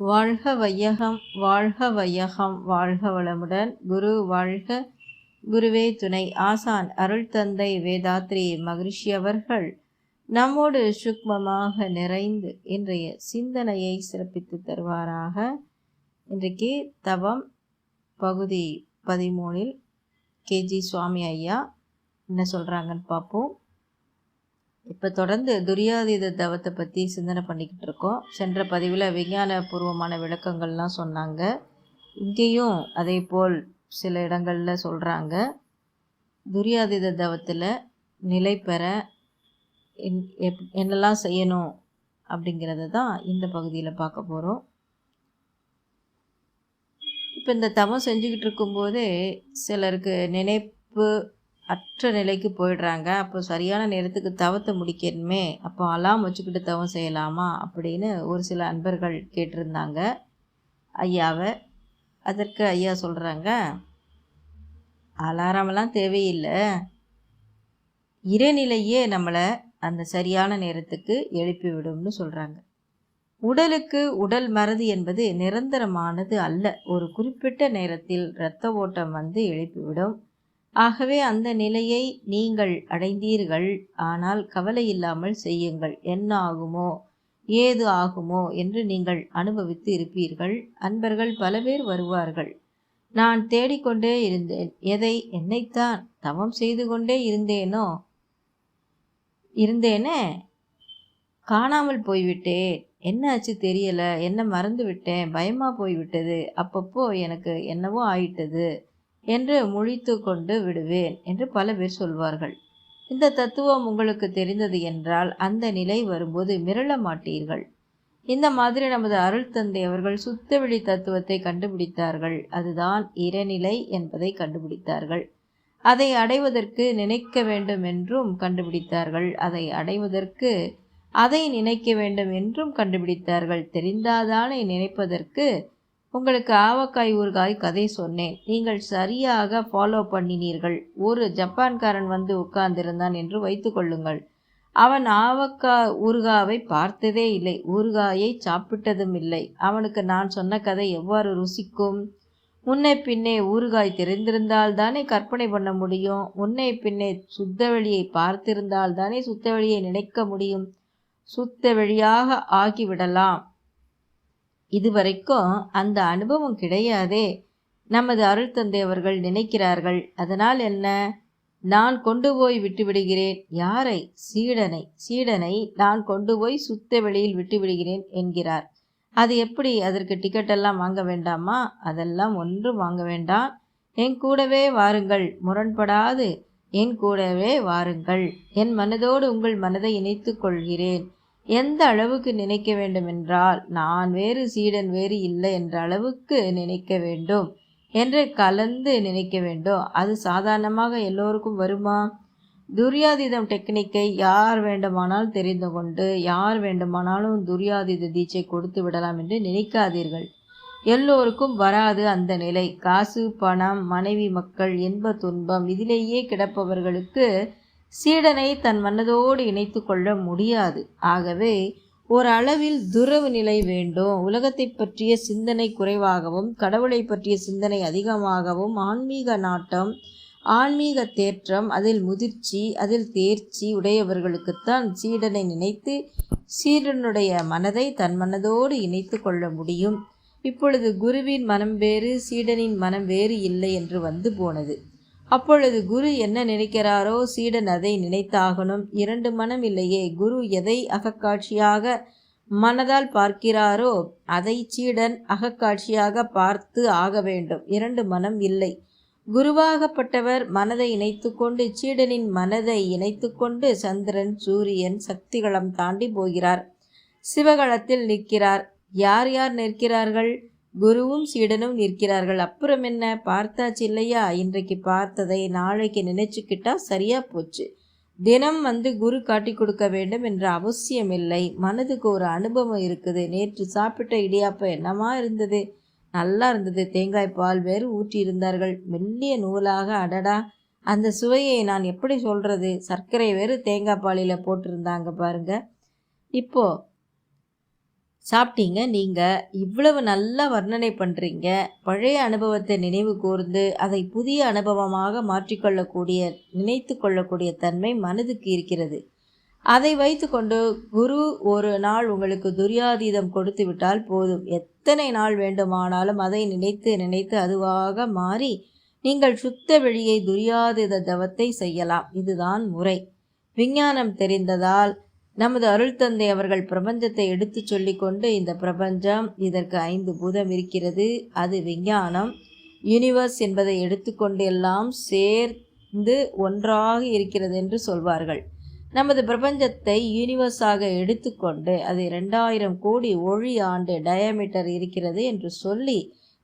வாழ்க வையகம், வாழ்க வையகம், வாழ்க வளமுடன். குரு வாழ்க, குருவே துணை. ஆசான் அருள் தந்தை வேதாத்ரி மகரிஷி அவர்கள் நம்மோடு சுக்மமாக நிறைந்து இன்றைய சிந்தனையை சிறப்பித்து தருவாராக. இன்றைக்கு தவம் பகுதி 13 கேஜி சுவாமி ஐயா என்ன சொல்கிறாங்கன்னு பார்ப்போம். இப்போ தொடர்ந்து துரியாதீத தவத்தை பற்றி சிந்தனை பண்ணிக்கிட்டு இருக்கோம். சென்ற பதிவில் விஞ்ஞான பூர்வமான விளக்கங்கள்லாம் சொன்னாங்க. இங்கேயும் அதே போல் சில இடங்களில் சொல்கிறாங்க. துரியாதீத தவத்தில் நிலை பெற என்னெல்லாம் செய்யணும் அப்படிங்கிறத தான் இந்த பகுதியில் பார்க்க போகிறோம். இப்போ இந்த தவம் செஞ்சுக்கிட்டு இருக்கும்போதே சிலருக்கு நினைப்பு அற்ற நிலைக்கு போயிடுறாங்க. அப்போ சரியான நேரத்துக்கு தவத்தை முடிக்கணுமே, அப்போ அலாம் வச்சுக்கிட்டு தவம் செய்யலாமா அப்படின்னு ஒரு சில அன்பர்கள் கேட்டிருந்தாங்க ஐயாவை. அதற்கு ஐயா சொல்கிறாங்க, அலாரமெல்லாம் தேவையில்லை, இறைநிலையே நம்மளை அந்த சரியான நேரத்துக்கு எழுப்பி விடும்னு சொல்கிறாங்க. உடலுக்கு உடல் மறதி என்பது நிரந்தரமானது அல்ல. ஒரு குறிப்பிட்ட நேரத்தில் இரத்த ஓட்டம் வந்து எழுப்பிவிடும். ஆகவே அந்த நிலையை நீங்கள் அடைந்தீர்கள். ஆனால் கவலை இல்லாமல் செய்யுங்கள். என்ன ஆகுமோ ஏது ஆகுமோ என்று நீங்கள் அனுபவித்து இருப்பீர்கள். அன்பர்கள் பல பேர் வருவார்கள். நான் தேடிக்கொண்டே இருந்தேன். என்னைத்தான் தவம் செய்து கொண்டே இருந்தேனே, காணாமல் போய்விட்டேன், என்னாச்சு தெரியல, என்ன மறந்து விட்டேன், பயமா போய்விட்டது, அப்பப்போ எனக்கு என்னவோ ஆயிட்டது என்று முழித்து கொண்டு விடுவேன் என்று பல பேர் சொல்வார்கள். இந்த தத்துவம் உங்களுக்கு தெரிந்தது என்றால் அந்த நிலை வரும்போது மிரள மாட்டீர்கள். இந்த மாதிரி நமது அருள் தந்தை அவர்கள் சுத்தவெளி தத்துவத்தை கண்டுபிடித்தார்கள். அதுதான் இறைநிலை என்பதை கண்டுபிடித்தார்கள். அதை அடைவதற்கு நினைக்க வேண்டும் என்றும் கண்டுபிடித்தார்கள். அதை அடைவதற்கு அதை நினைக்க வேண்டும் என்றும் கண்டுபிடித்தார்கள். தெரிந்தாதானே நினைப்பதற்கு. உங்களுக்கு ஆவக்காய் ஊறுகாய் கதை சொன்னேன். நீங்கள் சரியாக ஃபாலோ பண்ணினீர்கள். ஒரு ஜப்பான்காரன் வந்து உட்கார்ந்திருந்தான் என்று வைத்து கொள்ளுங்கள். அவன் ஆவக்காய் ஊறுகாவை பார்த்ததே இல்லை, ஊறுகாயை சாப்பிட்டதும் இல்லை. அவனுக்கு நான் சொன்ன கதை எவ்வாறு ருசிக்கும்? முன்னே பின்னே ஊறுகாய் தெரிந்திருந்தால் தானே கற்பனை பண்ண முடியும். முன்னே பின்னே சுத்த வெளியை பார்த்திருந்தால் தானே சுத்த வெளியை நினைக்க முடியும். சுத்த வெளியாக ஆகிவிடலாம். இதுவரைக்கும் அந்த அனுபவம் கிடையாதே. நமது அருள் தந்தை அவர்கள் நினைக்கிறார்கள். அதனால் என்ன? நான் கொண்டு போய் விட்டுவிடுகிறேன். யாரை? சீடனை நான் கொண்டு போய் சுத்த வெளியில் விட்டுவிடுகிறேன் என்கிறார். அது எப்படி? அதற்கு டிக்கெட்டெல்லாம் வாங்க வேண்டாமா? அதெல்லாம் ஒன்றும் வாங்க வேண்டாம். என் கூடவே வாருங்கள், முரண்படாது என் கூடவே வாருங்கள். என் மனதோடு உங்கள் மனதை இணைத்து கொள்கிறேன். எந்த அளவுக்கு நினைக்க வேண்டும் என்றால், நான் வேறு சீடன் வேறு இல்லை என்ற அளவுக்கு நினைக்க வேண்டும் என்று கலந்து நினைக்க வேண்டும். அது சாதாரணமாக எல்லோருக்கும் வருமா? துரியாதீதம் டெக்னிக்கை யார் வேண்டுமானால் தெரிந்து கொண்டு யார் வேண்டுமானாலும் துரியாதீத தீட்சை கொடுத்து விடலாம் என்று நினைக்காதீர்கள். எல்லோருக்கும் வராது அந்த நிலை. காசு, பணம், மனைவி, மக்கள், இன்ப துன்பம் இதிலேயே கிடப்பவர்களுக்கு சீடனை தன் மனதோடு இணைத்து கொள்ள முடியாது. ஆகவே ஒரு அளவில் துறவு நிலை வேண்டும். உலகத்தை பற்றிய சிந்தனை குறைவாகவும் கடவுளை பற்றிய சிந்தனை அதிகமாகவும் ஆன்மீக நாட்டம், ஆன்மீக தேற்றம், அதில் முதிர்ச்சி, அதில் தேர்ச்சி உடையவர்களுக்குத்தான் சீடனை நினைத்து சீடனுடைய மனதை தன் மனதோடு இணைத்து கொள்ள முடியும். இப்பொழுது குருவின் மனம் வேறு, சீடனின் மனம் வேறு இல்லை என்று வந்து போனது. அப்பொழுது குரு என்ன நினைக்கிறாரோ சீடன் அதை நினைத்தாகணும். இரண்டு மனம் இல்லையே. குரு எதை அகக்காட்சியாக மனதால் பார்க்கிறாரோ அதை சீடன் அகக்காட்சியாக பார்த்து ஆக வேண்டும். இரண்டு மனம் இல்லை. குருவாகப்பட்டவர் மனதை இணைத்து கொண்டு சீடனின் மனதை இணைத்து கொண்டு சந்திரன், சூரியன், சக்திகளம் தாண்டி போகிறார். சிவகளத்தில் நிற்கிறார். யார் யார் நிற்கிறார்கள்? குருவும் சீடனும் நிற்கிறார்கள். அப்புறம் என்ன? பார்த்தாச்சு இல்லையா? இன்றைக்கு பார்த்ததை நாளைக்கு நினைச்சுக்கிட்டா சரியா போச்சு. தினம் வந்து குரு காட்டி கொடுக்க வேண்டும் என்ற அவசியம் இல்லை. மனதுக்கு ஒரு அனுபவம் இருக்குது. நேற்று சாப்பிட்ட இடியாப்பம் என்னமா இருந்தது? நல்லா இருந்தது. தேங்காய் பால் வேறு ஊற்றி இருந்தார்கள். மெல்லிய நூலாக. அடடா, அந்த சுவையை நான் எப்படி சொல்கிறது? சர்க்கரை வேறு தேங்காய் பாலில் போட்டிருந்தாங்க பாருங்க. இப்போது சாப்பிட்டீங்க. நீங்கள் இவ்வளவு நல்லா வர்ணனை பண்ணுறீங்க. பழைய அனுபவத்தை நினைவு கூர்ந்து அதை புதிய அனுபவமாக மாற்றிக்கொள்ளக்கூடிய நினைத்து கொள்ளக்கூடிய தன்மை மனதுக்கு இருக்கிறது. அதை வைத்து கொண்டு குரு ஒரு நாள் உங்களுக்கு துரியாதீதம் கொடுத்து விட்டால் போதும். எத்தனை நாள் வேண்டுமானாலும் அதை நினைத்து நினைத்து அதுவாக மாறி நீங்கள் சுத்த வெளியை துரியாதீத தவத்தை செய்யலாம். இதுதான் முறை. விஞ்ஞானம் தெரிந்ததால் நமது அருள் தந்தை அவர்கள் பிரபஞ்சத்தை எடுத்து சொல்லி கொண்டு, இந்த பிரபஞ்சம், இதற்கு 5 பூதம் இருக்கிறது, அது விஞ்ஞானம், யூனிவர்ஸ் என்பதை எடுத்துக்கொண்டு எல்லாம் சேர்ந்து ஒன்றாக இருக்கிறது என்று சொல்வார்கள். நமது பிரபஞ்சத்தை யூனிவர்ஸாக எடுத்துக்கொண்டு அது 2000 கோடி ஒளி ஆண்டு டயமீட்டர் இருக்கிறது என்று சொல்லி,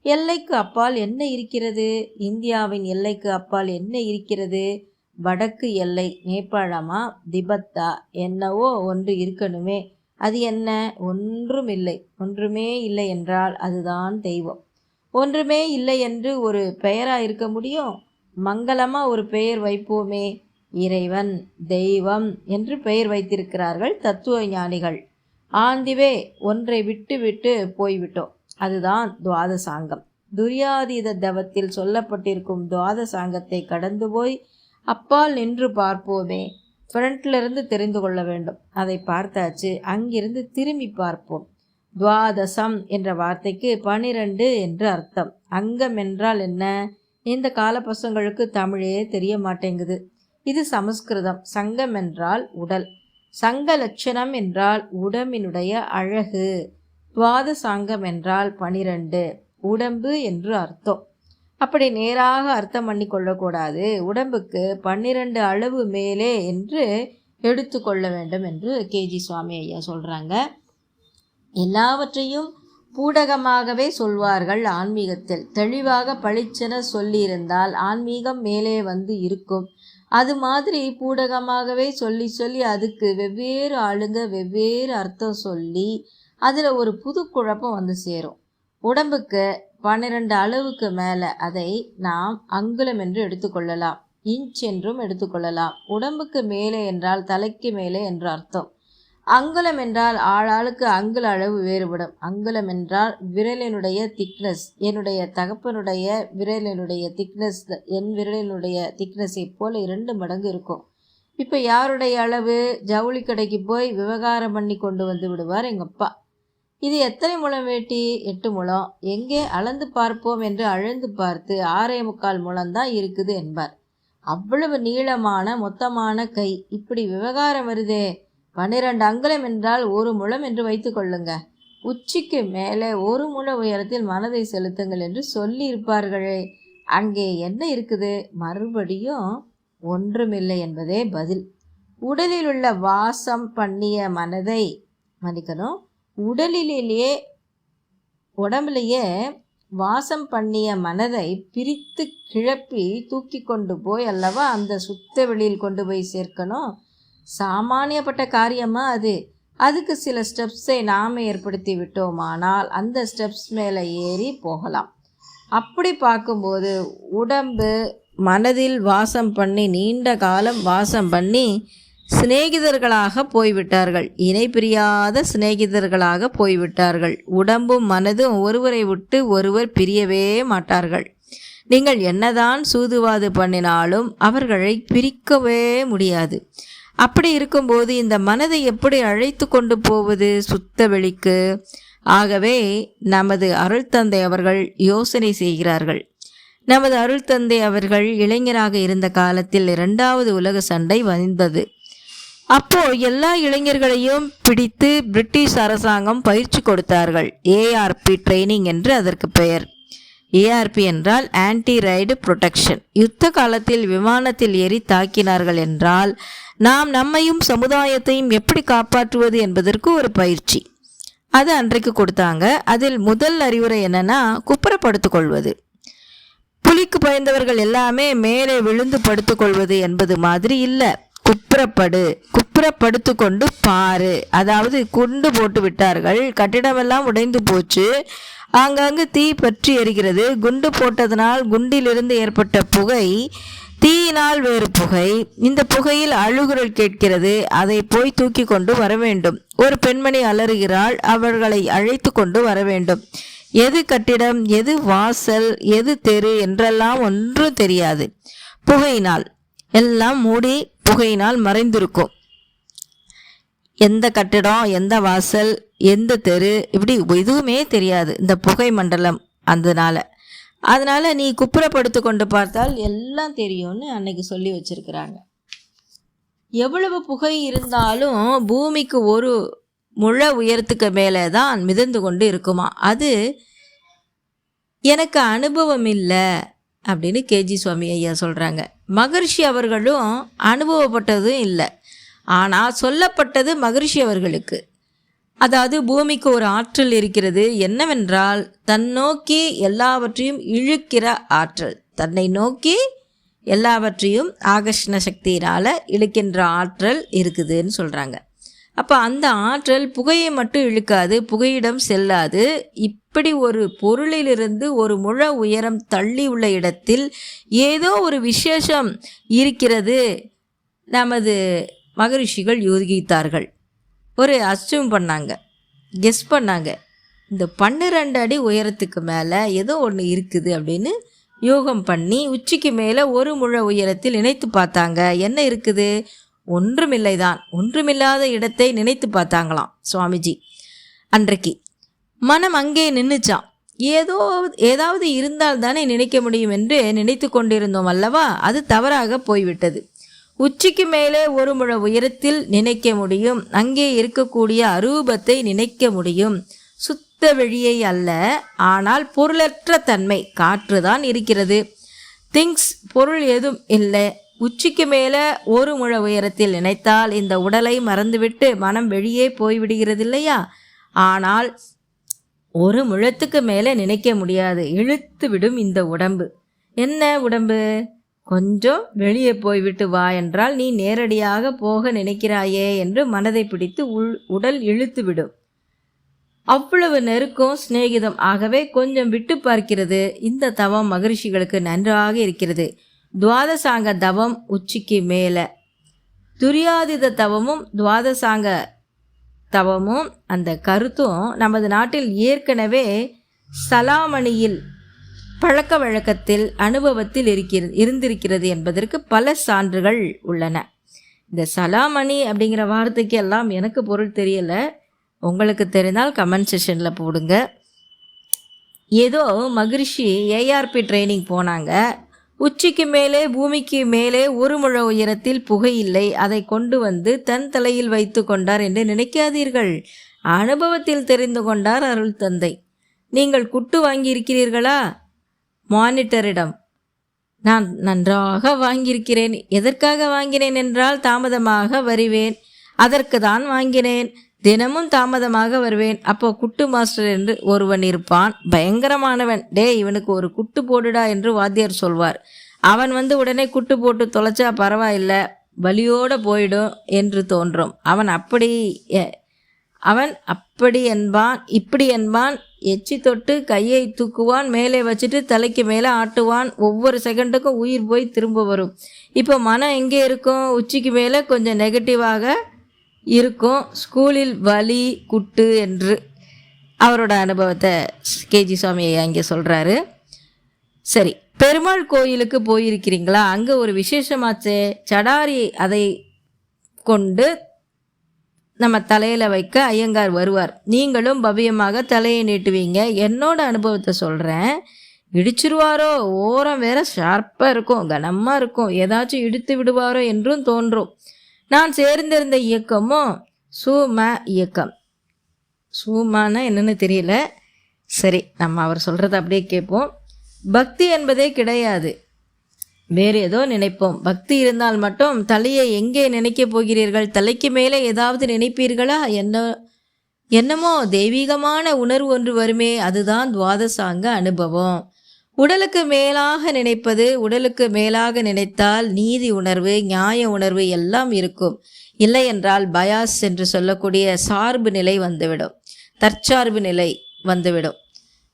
எல்லைக்கு அப்பால் என்ன இருக்கிறது? இந்தியாவின் எல்லைக்கு அப்பால் என்ன இருக்கிறது? வடக்கு எல்லை நேபாளமா, திபெத்தா, என்னவோ ஒன்று இருக்கணுமே. அது என்ன? ஒன்றுமில்லை. ஒன்றுமே இல்லை என்றால் அதுதான் தெய்வம். ஒன்றுமே இல்லை என்று ஒரு பெயராக இருக்க முடியும்? மங்களமாக ஒரு பெயர் வைப்போமே. இறைவன், தெய்வம் என்று பெயர் வைத்திருக்கிறார்கள் தத்துவ ஞானிகள். ஆந்திவே ஒன்றை விட்டு விட்டு போய்விட்டோம். அதுதான் துவாதசாங்கம். துரியாதீத தவத்தில் சொல்லப்பட்டிருக்கும் துவாதசாங்கத்தை கடந்து போய் அப்பால் நின்று பார்ப்போமே. ஃப்ரண்ட்லிருந்து தெரிந்து கொள்ள வேண்டும். அதை பார்த்தாச்சு, அங்கிருந்து திரும்பி பார்ப்போம். துவாதசம் என்ற வார்த்தைக்கு 12 என்று அர்த்தம். அங்கம் என்றால் என்ன? இந்த கால பசங்களுக்கு தமிழே தெரிய மாட்டேங்குது. இது சமஸ்கிருதம். சங்கம் என்றால் உடல். சங்க லட்சணம் என்றால் உடம்பினுடைய அழகு. துவாதசாங்கம் என்றால் 12 உடம்பு என்று அர்த்தம். அப்படி நேராக அர்த்தம் பண்ணி கொள்ளக்கூடாது. உடம்புக்கு 12 அளவு மேலே என்று எடுத்துக்கொள்ள வேண்டும் என்று கேஜி சுவாமி ஐயா சொல்கிறாங்க. எல்லாவற்றையும் பூடகமாகவே சொல்வார்கள் ஆன்மீகத்தில். தெளிவாக பளிச்சென சொல்லியிருந்தால் ஆன்மீகம் மேலே வந்து இருக்கும். அது மாதிரி பூடகமாகவே சொல்லி சொல்லி அதுக்கு வெவ்வேறு ஆளுங்க வெவ்வேறு அர்த்தம் சொல்லி அதில் ஒரு புது குழப்பம் வந்து சேரும். உடம்புக்கு 12 அளவுக்கு மேலே அதை நாம் அங்குலம் என்று எடுத்துக்கொள்ளலாம், இன்ச் என்றும் எடுத்துக்கொள்ளலாம். உடம்புக்கு மேலே என்றால் தலைக்கு மேலே என்று அர்த்தம். அங்குலம் என்றால் ஆளாளுக்கு அங்குல அளவு வேறுபடும். அங்குலம் என்றால் விரலினுடைய திக்னஸ். என்னுடைய தகப்பனுடைய விரலினுடைய திக்னஸ் என் விரலினுடைய திக்னஸை போல் 2 மடங்கு இருக்கும். இப்போ யாருடைய அளவு? ஜவுளி கடைக்கு போய் விவகாரம் பண்ணி கொண்டு வந்து விடுவார் எங்கள் அப்பா. இது எத்தனை முழம் வேட்டி? 8 முழம். எங்கே அளந்து பார்ப்போம் என்று அழுந்து பார்த்து 6.25 முழம்தான் இருக்குது என்பார். அவ்வளவு நீளமான மொத்தமான கை. இப்படி விவகாரம் வருதே. 12 அங்குலம் என்றால் 1 முழம் என்று வைத்து கொள்ளுங்க. உச்சிக்கு மேலே 1 முழ உயரத்தில் மனதை செலுத்துங்கள் என்று சொல்லி இருப்பார்களே. அங்கே என்ன இருக்குது? மறுபடியும் ஒன்றுமில்லை என்பதே பதில். உடலில் உள்ள வாசம் பண்ணிய மனதை மன்னிக்கணும், உடலிலேயே உடம்புலையே வாசம் பண்ணிய மனதை பிரித்து கிளப்பி தூக்கி கொண்டு போய் அல்லவா அந்த சுத்த வெளியில் கொண்டு போய் சேர்க்கணும். சாமானியப்பட்ட காரியமா அது? அதுக்கு சில ஸ்டெப்ஸை நாம் ஏற்படுத்தி விட்டோமானால் அந்த ஸ்டெப்ஸ் மேலே ஏறி போகலாம். அப்படி பார்க்கும்போது உடம்பு மனதில் வாசம் பண்ணி நீண்ட காலம் வாசம் பண்ணி சிநேகிதர்களாக போய்விட்டார்கள். இணை பிரியாத சிநேகிதர்களாக போய்விட்டார்கள். உடம்பும் மனதும் ஒருவரை விட்டு ஒருவர் பிரியவே மாட்டார்கள். நீங்கள் என்னதான் சூதுவாது பண்ணினாலும் அவர்களை பிரிக்கவே முடியாது. அப்படி இருக்கும்போது இந்த மனதை எப்படி அழைத்து கொண்டு போவது சுத்த வெளிக்கு? ஆகவே நமது அருள் தந்தை அவர்கள் யோசனை செய்கிறார்கள். நமது அருள் தந்தை அவர்கள் இளைஞராக இருந்த காலத்தில் 2வது உலக சண்டை வந்தது. அப்போ எல்லா இளைஞர்களையும் பிடித்து பிரிட்டிஷ் அரசாங்கம் பயிற்சி கொடுத்தார்கள். ஏஆர்பி ட்ரைனிங் என்று அதற்கு பெயர். ஏஆர்பி என்றால் ஆன்டி ரைடு ப்ரொடெக்ஷன். யுத்த காலத்தில் விமானத்தில் ஏறி தாக்கினார்கள் என்றால் நாம் நம்மையும் சமுதாயத்தையும் எப்படி காப்பாற்றுவது என்பதற்கு ஒரு பயிற்சி. அது அன்றைக்கு கொடுத்தாங்க. அதில் முதல் அறிவுரை என்னன்னா, குப்புறப்படுத்திக்கொள்வது. புலிக்கு பயந்தவர்கள் எல்லாமே மேலே விழுந்து படுத்துக்கொள்வது என்பது மாதிரி இல்லை. குப்புறப்படுத்து கொண்டு பாரு. அதாவது குண்டு போட்டு விட்டார்கள், கட்டிடமெல்லாம் உடைந்து போச்சு, ஆங்காங்கு தீ பற்றி எரிகிறது. குண்டு போட்டதனால் குண்டிலிருந்து ஏற்பட்ட புகை தீயினால் வேறு புகை, இந்த புகையில் அழுகுரல் கேட்கிறது, அதை போய் தூக்கி கொண்டு வர வேண்டும். ஒரு பெண்மணி அலறுகிறாள், அவர்களை அழைத்து கொண்டு வர வேண்டும். எது கட்டிடம், எது வாசல், எது தெரு என்றெல்லாம் ஒன்றும் தெரியாது. புகையினால் எல்லாம் மூடி புகையினால் மறைந்திருக்கும். எந்த கட்டிடம், எந்த வாசல், எந்த தெரு, இப்படி எதுவுமே தெரியாது இந்த புகை மண்டலம். அதனால நீ குப்புறப்படுத்து கொண்டு பார்த்தால் எல்லாம் தெரியும்னு அன்னைக்கு சொல்லி வச்சிருக்கிறாங்க. எவ்வளவு புகை இருந்தாலும் பூமிக்கு ஒரு முழ உயரத்துக்கு மேலே தான் மிதந்து கொண்டு இருக்குமா. அது எனக்கு அனுபவம் இல்லை அப்படின்னு கேஜி சுவாமி ஐயா சொல்கிறாங்க. மகரிஷி அவர்களும் அனுபவப்பட்டதும் இல்லை, ஆனால் சொல்லப்பட்டது மகரிஷி அவர்களுக்கு. அதாவது பூமிக்கு ஒரு ஆற்றல் இருக்கிறது, என்னவென்றால் தன்னோக்கி எல்லாவற்றையும் இழுக்கிற ஆற்றல். தன்னை நோக்கி எல்லாவற்றையும் ஆகர்ஷண சக்தியினால் இழுக்கின்ற ஆற்றல் இருக்குதுன்னு சொல்கிறாங்க. அப்போ அந்த ஆற்றல் புகையை மட்டும் இழுக்காது, புகையிடம் செல்லாது. இப்படி ஒரு பொருளிலிருந்து ஒரு முழ உயரம் தள்ளி உள்ள இடத்தில் ஏதோ ஒரு விசேஷம் இருக்கிறது நமது மகரிஷிகள் யோகித்தார்கள். ஒரு அஸ்யூம் பண்ணாங்க, கெஸ் பண்ணாங்க. இந்த 12 அடி உயரத்துக்கு மேலே ஏதோ ஒன்று இருக்குது அப்படின்னு யோகம் பண்ணி உச்சிக்கு மேலே ஒரு முழ உயரத்தில் நினைத்து பார்த்தாங்க. என்ன இருக்குது? ஒன்றுமில்லை தான். ஒன்றுமில்லாத இடத்தை நினைத்து பார்த்தாங்களாம் சுவாமிஜி. அன்றைக்கு மனம் அங்கே நின்றுச்சான். ஏதாவது இருந்தால் தானே நினைக்க முடியும் என்று நினைத்து கொண்டிருந்தோம் அல்லவா, அது தவறாக போய்விட்டது. உச்சிக்கு மேலே ஒரு முழ உயரத்தில் நினைக்க முடியும். அங்கே இருக்கக்கூடிய அரூபத்தை நினைக்க முடியும். சுத்த வெளியை அல்ல, ஆனால் பொருளற்ற தன்மை, காற்று தான் இருக்கிறது. திங்ஸ், பொருள் எதுவும் இல்லை. உச்சிக்கு மேலே ஒரு முழ உயரத்தில் நினைத்தால் இந்த உடலை மறந்துவிட்டு மனம் வெளியே போய்விடுகிறது இல்லையா? ஆனால் ஒரு முழத்துக்கு மேலே நினைக்க முடியாது, இழுத்து விடும் இந்த உடம்பு. என்ன உடம்பு? கொஞ்சம் வெளியே போய்விட்டு வா என்றால் நீ நேரடியாக போக நினைக்கிறாயே என்று மனதை பிடித்து உடல் இழுத்து விடும். அவ்வளவு நெருக்கம் சிநேகிதம். ஆகவே கொஞ்சம் விட்டு பார்க்கிறது. இந்த தவம் மகரிஷிகளுக்கு நன்றாக இருக்கிறது. துவாதசாங்க தவம் உச்சிக்கு மேலே, துரியாதித தவமும் துவாதசாங்க தவமும் அந்த கருத்தும் நமது நாட்டில் ஏற்கனவே சலாமணியில் பழக்க வழக்கத்தில் அனுபவத்தில் இருந்திருக்கிறது என்பதற்கு பல சான்றுகள் உள்ளன. இந்த சலாமணி அப்படிங்கிற வார்த்தைக்கு எல்லாம் எனக்கு பொருள் தெரியலை, உங்களுக்கு தெரிந்தால் கமெண்ட் செஷனில் போடுங்க. ஏதோ மகரிஷி ஏஆர்பி ட்ரைனிங் போனாங்க. உச்சிக்கு மேலே பூமிக்கு மேலே ஒரு முழ உயரத்தில் புகை இல்லை, அதை கொண்டு வந்து தன் தலையில் வைத்து கொண்டார் என்று நினைக்காதீர்கள். அனுபவத்தில் தெரிந்து கொண்டார் அருள் தந்தை. நீங்கள் குட்டு வாங்கியிருக்கிறீர்களா? மானிட்டரிடம் நான் நன்றாக வாங்கியிருக்கிறேன். எதற்காக வாங்கினேன் என்றால் தாமதமாக வருவேன், அதற்கு தான் வாங்கினேன். தினமும் தாமதமாக வருவேன். அப்போ குட்டு மாஸ்டர் என்று ஒருவன் இருப்பான், பயங்கரமானவன். இவனுக்கு ஒரு குட்டு போடுடா என்று வாத்தியார் சொல்வார். அவன் வந்து உடனே குட்டு போட்டு தொலைச்சா பரவாயில்லை, வலியோடு போயிடும் என்று தோன்றும். அவன் அப்படி என்பான், இப்படி என்பான். எச்சி தொட்டு கையை தூக்குவான், மேலே வச்சுட்டு தலைக்கு மேலே ஆட்டுவான். ஒவ்வொரு செகண்டுக்கும் உயிர் போய் திரும்ப வரும். இப்போ மனம் எங்கே இருக்கும்? உச்சிக்கு மேலே கொஞ்சம் நெகட்டிவாக இருக்கும். ஸ்கூலில் வலி குட்டு என்று அவரோட அனுபவத்தை கேஜி சுவாமி அங்கே சொல்கிறாரு. சரி, பெருமாள் கோயிலுக்கு போயிருக்கிறீங்களா? அங்கே ஒரு விசேஷமாச்சே, சடாரி. அதை கொண்டு நம்ம தலையில் வைக்க ஐயங்கார் வருவார். நீங்களும் பவ்யமாக தலையை நீட்டுவீங்க. என்னோட அனுபவத்தை சொல்கிறேன். இடிச்சிருவாரோ, ஓரம் வேற ஷார்ப்பாக இருக்கும், கனமாக இருக்கும், ஏதாச்சும் இடித்து விடுவாரோ என்றும் தோன்றும். நான் சேர்ந்திருந்த இயக்கமும் சூம இயக்கம். சூமானா என்னன்னு தெரியல. சரி, நம்ம அவர் சொல்கிறத அப்படியே கேட்போம். பக்தி என்பதே கிடையாது, வேறு ஏதோ நினைப்போம். பக்தி இருந்தால் மட்டும் தலையை எங்கே நினைக்கப் போகிறீர்கள்? தலைக்கு மேலே ஏதாவது நினைப்பீர்களா? என்னமோ தெய்வீகமான உணர்வு ஒன்று வருமே, அதுதான் துவாதசாங்க அனுபவம். உடலுக்கு மேலாக நினைப்பது, உடலுக்கு மேலாக நினைத்தால் நீதி உணர்வு, நியாய உணர்வு எல்லாம் இருக்கும். இல்லை என்றால் பயாஸ் என்று சொல்லக்கூடிய சார்பு நிலை வந்துவிடும், தற்சார்பு நிலை வந்துவிடும்.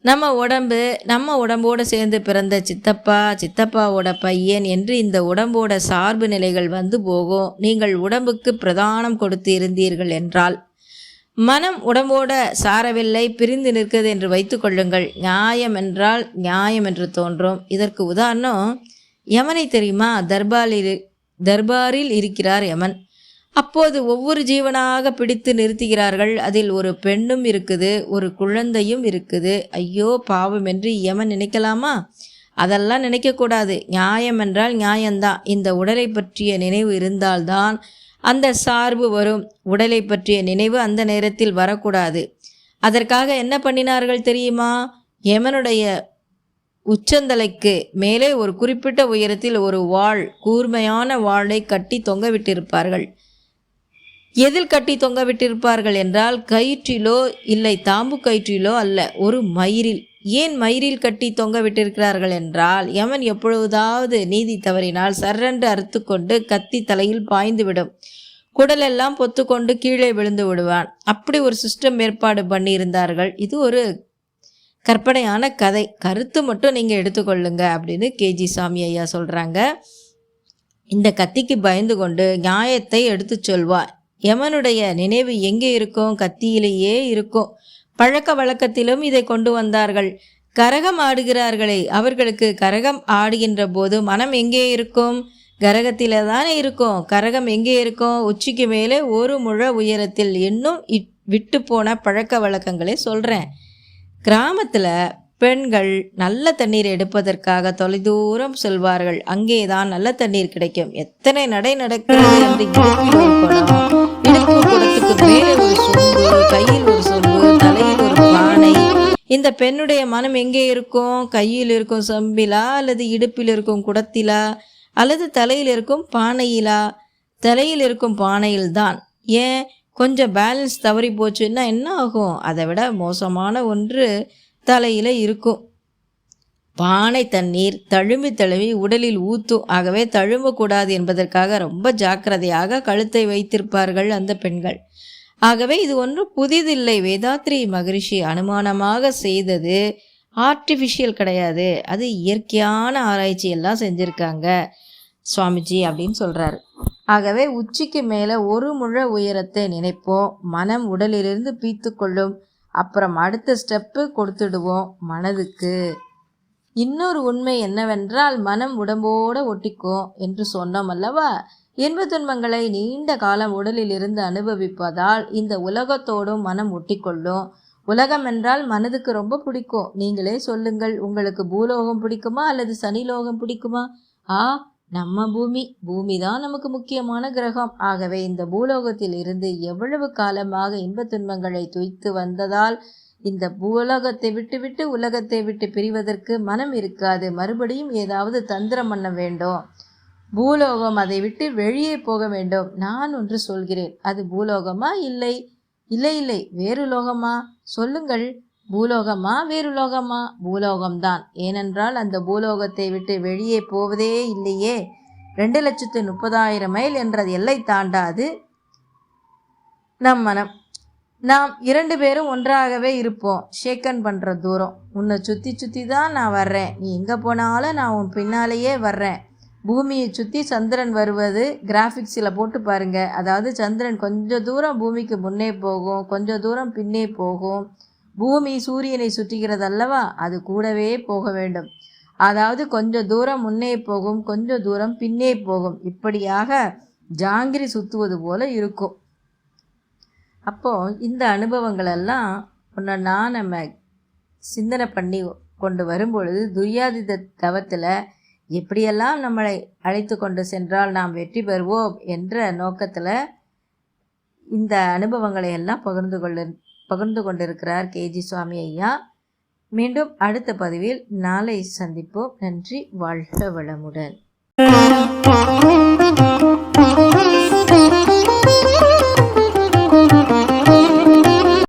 நம்ம உடம்போடு சேர்ந்து பிறந்த சித்தப்பா, சித்தப்பாவோட பையன் என்று இந்த உடம்போட சார்பு நிலைகள் வந்து போகும். நீங்கள் உடம்புக்கு பிரதானம் கொடுத்து இருந்தீர்கள் என்றால் மனம் உடம்போட சாரவில்லை, பிரிந்து நிற்கிறது என்று வைத்து கொள்ளுங்கள். நியாயம் என்றால் நியாயம் என்று தோன்றும். இதற்கு உதாரணம் யமனை தெரியுமா? தர்பாரில் இருக்கிறார் யமன். அப்போது ஒவ்வொரு ஜீவனாக பிடித்து நிறுத்துகிறார்கள். அதில் ஒரு பெண்ணும் இருக்குது, ஒரு குழந்தையும் இருக்குது. ஐயோ பாவம் என்று யமன் நினைக்கலாமா? அதெல்லாம் நினைக்கக்கூடாது. நியாயம் என்றால் நியாயம்தான். இந்த உடலை பற்றிய நினைவு இருந்தால்தான் அந்த சார்பு வரும். உடலை பற்றிய நினைவு அந்த நேரத்தில் வரக்கூடாது. அதற்காக என்ன பண்ணினார்கள் தெரியுமா? யமனுடைய உச்சந்தலைக்கு மேலே ஒரு குறிப்பிட்ட உயரத்தில் ஒரு வாள், கூர்மையான வாளை கட்டி தொங்க விட்டிருப்பார்கள். எதில் கட்டி தொங்க விட்டிருப்பார்கள் என்றால் கயிற்றிலோ இல்லை தாம்பு கயிற்றிலோ அல்ல, ஒரு மயிரில். ஏன் மயிரில் கட்டி தொங்க விட்டிருக்கிறார்கள் என்றால் யமன் எப்பொழுதாவது நீதி தவறினால் சர்ரென்று அறுத்து கொண்டு கத்தி தலையில் பாய்ந்துவிடும். குடலெல்லாம் பொத்துக்கொண்டு கீழே விழுந்து விடுவான். அப்படி ஒரு சிஸ்டம் ஏற்பாடு பண்ணியிருந்தார்கள். இது ஒரு கற்பனையான கதை, கருத்து மட்டும் நீங்கள் எடுத்துக்கொள்ளுங்க அப்படின்னு கேஜி சாமி ஐயா சொல்கிறாங்க. இந்த கத்திக்கு பயந்து கொண்டு நியாயத்தை எடுத்து சொல்வார். யமனுடைய நினைவு எங்கே இருக்கும்? கத்தியிலேயே இருக்கும். பழக்க வழக்கத்திலும் இதை கொண்டு வந்தார்கள். கரகம் ஆடுகிறார்களே, அவர்களுக்கு கரகம் ஆடுகின்ற போது மனம் எங்கே இருக்கும்? கரகத்தில தானே இருக்கும். கரகம் எங்கே இருக்கும்? உச்சிக்கு மேலே ஒரு முழ உயரத்தில். இன்னும் விட்டு போன பழக்க வழக்கங்களை சொல்கிறேன். கிராமத்தில் பெண்கள் நல்ல தண்ணீர் எடுப்பதற்காக தொலைதூரம் செல்வார்கள். அங்கேதான் நல்ல தண்ணீர் கிடைக்கும். எத்தனை நடை நடக்கிறது என்று இடுப்பு குடத்துக்கு மேலே ஒரு சொம்பு, கையில் ஒரு சொம்பு, தலையில் ஒரு பானை. இந்த பெண்ணுடைய மனம் எங்கே இருக்கும்? கையில் இருக்கும் சொம்பிலா, அல்லது இடுப்பில் இருக்கும் குடத்திலா, அல்லது தலையில் இருக்கும் பானையிலா? தலையில் இருக்கும் பானையில்தான். ஏன்? கொஞ்சம் பேலன்ஸ் தவறி போச்சுன்னா என்ன ஆகும்? அதை விட மோசமான ஒன்று தலையில் இருக்கும். பானை தண்ணீர் தழும்பி உடலில் ஊற்றும். ஆகவே தழும்பக்கூடாது என்பதற்காக ரொம்ப ஜாக்கிரதையாக கழுத்தை வைத்திருப்பார்கள் அந்த பெண்கள். ஆகவே இது ஒன்றும் புதிதில்லை. வேதாத்ரி மகரிஷி அனுமானமாக செய்தது ஆர்டிஃபிஷியல் கிடையாது. அது இயற்கையான ஆராய்ச்சி எல்லாம் செஞ்சுருக்காங்க சுவாமிஜி அப்படின்னு சொல்கிறாரு. ஆகவே உச்சிக்கு மேலே ஒரு முழ உயரத்தை நினைப்போம். மனம் உடலிலிருந்து பீத்து கொள்ளும். அப்புறம் அடுத்த ஸ்டெப்பு கொடுத்துடுவோம் மனதுக்கு. இன்னொரு உண்மை என்னவென்றால் மனம் உடம்போடு ஒட்டிக்கும் என்று சொன்னோம் அல்லவா? இன்ப துன்பங்களை நீண்ட காலம் உடலில் இருந்து அனுபவிப்பதால் இந்த உலகத்தோடும் மனம் ஒட்டிக்கொள்ளும். உலகம் என்றால் மனதுக்கு ரொம்ப பிடிக்கும். நீங்களே சொல்லுங்கள், உங்களுக்கு பூலோகம் பிடிக்குமா அல்லது சனிலோகம் பிடிக்குமா? நம்ம பூமி தான் நமக்கு முக்கியமான கிரகம். ஆகவே இந்த பூலோகத்தில் இருந்து எவ்வளவு காலமாக இன்ப துன்பங்களை துய்த்து வந்ததால் இந்த பூலோகத்தை விட்டு உலகத்தை விட்டு பிரிவதற்கு மனம் இருக்காது. மறுபடியும் ஏதாவது தந்திரம் பண்ண வேண்டும். பூலோகம் அதை விட்டு வெளியே போக வேண்டும். நான் ஒன்று சொல்கிறேன், அது பூலோகமா? இல்லை, வேறு லோகமா? சொல்லுங்கள், பூலோகமா வேறு லோகமா? பூலோகம்தான். ஏனென்றால் அந்த பூலோகத்தை விட்டு வெளியே போவதே இல்லையே. 2,30,000 மைல் என்ற எல்லை தாண்டாது நம் மனம். நாம் 2 பேரும் ஒன்றாகவே இருப்போம். ஷேக்கன் பண்ணுற தூரம். உன்னை சுற்றி தான் நான் வர்றேன். நீ எங்கே போனாலும் நான் உன் பின்னாலேயே வர்றேன். பூமியை சுற்றி சந்திரன் வருவது கிராஃபிக்ஸில் போட்டு பாருங்கள். அதாவது சந்திரன் கொஞ்சம் தூரம் பூமிக்கு முன்னே போகும், கொஞ்சம் தூரம் பின்னே போகும். பூமி சூரியனை சுற்றுகிறது அல்லவா? அது கூடவே போக வேண்டும். அதாவது கொஞ்சம் தூரம் முன்னே போகும், கொஞ்சம் தூரம் பின்னே போகும். இப்படியாக ஜாங்கிரி சுற்றுவது போல இருக்கும். அப்போது இந்த அனுபவங்களெல்லாம் ஒன்றா நம்ம சிந்தனை பண்ணி கொண்டு வரும்பொழுது துரியாதித தவத்தில் எப்படியெல்லாம் நம்மளை அழைத்து கொண்டு சென்றால் நாம் வெற்றி பெறுவோம் என்ற நோக்கத்தில் இந்த அனுபவங்களை எல்லாம் பகிர்ந்து கொண்டிருக்கிறார் கேஜி சுவாமி ஐயா. மீண்டும் அடுத்த பதிவில் நாளை சந்திப்போம். நன்றி. வாழ்க வளமுடன்.